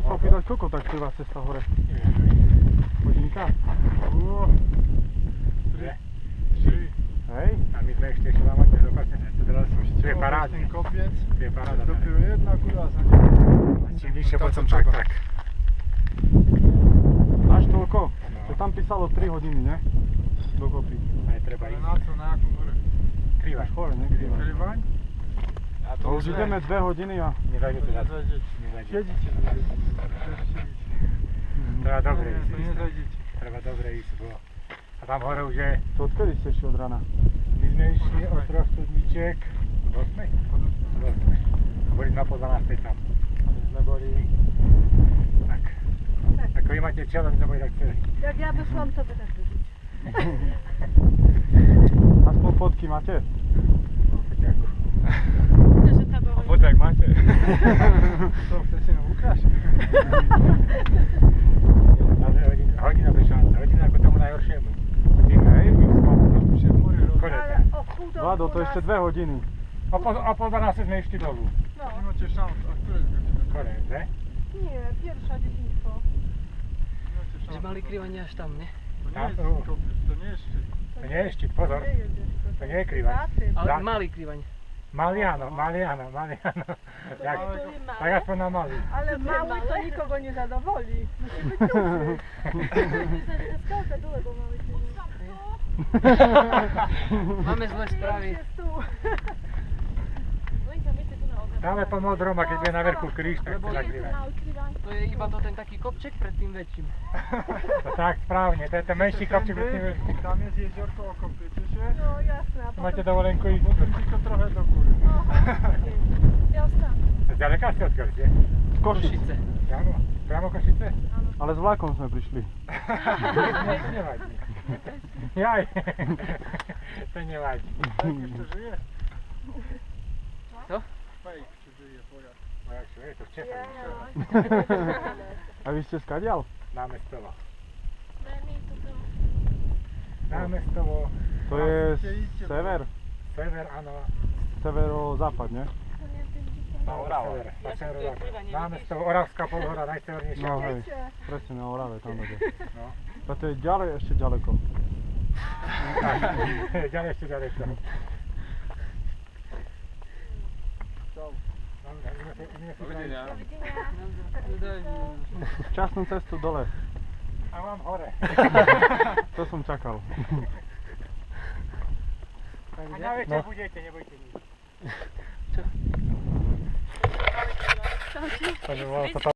sa opýtať, koľko tak trvá cesta hore? Hodinka? 3. Hej? A my sme ešte šla mať nezopačené. Teraz to je paráda. Ten kopiec, To je paráda. dopiero jedna kurva sa Čím vyššie No, potom tak, tak. Až toľko? To tam písalo 3 hodiny, ne? Dokopy. Aj treba Ale ísť. na co, na jakom hore? Krivaš. Hore, ne? Krivaň. Krivaň? A To už ideme 2 hodiny a... Nezajdete za to. Nezajdete. Nezajdete. Siedíte, siedíte. Treba dobre Nie, ísť. to nezajdete. Treba dobre ísť, bo... A tam hore už je... To odkedy ste šli od rana? My sme išli od 3 studničiek. Od 8? Od 8. Boli sme po 12 tam. My sme boli... Tak. Ako vy máte čelo, my sme boli tak celý. Jak ja wyszłam, to wy też wyjdziecie. Aspoň fotky máte? Ďakujem. Że to było... Fotek máte? To chcete nám ukáž? Hodina bez šance. Hodina ako tomu najhoršiemu. Hodina. Hej? Konec. Ale o pół do Vlado, to ešte 2 hodiny. O po 12 sme išli dolu. No. Nie macie szans, a które jest godzina? Konec, ne? Nie, pierwsza 10 po. Nie macie szans. Že mali krývanie až tam, nie? To nie jest Tam, kopiec, to nie jest szczyt. To nie je štík, pozor. Nie jest jeszcze. To nie je krivaň. Za tym. Ale Za- malý krývanie. Maliano. To Jak, nie były małe, tak aspoň na mali. ale mały to nikogo nie zadowoli. Musi być duży. Nie skałka dole, bo mały się Máme zlé správy. No i zamiety tu na ogóle. Dáme po modrom a keď je na vrchu kríž, tak to zakrývaň. To je iba to ten taký kopček pred tým väčším. To tak správne, to je ten menší kopčík. Tam jest jeziorko, okopiecie się. No jasne, a Máte potem... dovolenku ísť. Potem tylko trochę do góry. Ja ostatnio. Zďaleka ste odkiaľ ste? Z Košic. Košice. Priamo Košice? Ale s vlakom sme prišli. To nevadí. Jaj. To nevadí. Fajk jeszcze żyje? Co? Fajk czy żyje, pojazd. No jak čo je, to v Čechách. A vy ste skadiaľ? Námestovo. Daj mi tu to. Námestovo, To je sever? sever, áno. Severo-západ, ne? Na Orave. Na severozápad. Námestovo, Oravská polhora, najsevernejšia. No hej, presne na Orave tam bude. No. A to je ďalej, ešte ďaleko. Tak, ďalej ešte ďaleko. Dobre, ideme si grať. Časnú cestu dole. A mám hore. To som čakal. A na večer budete, nebojte nič. Čo? To by bolo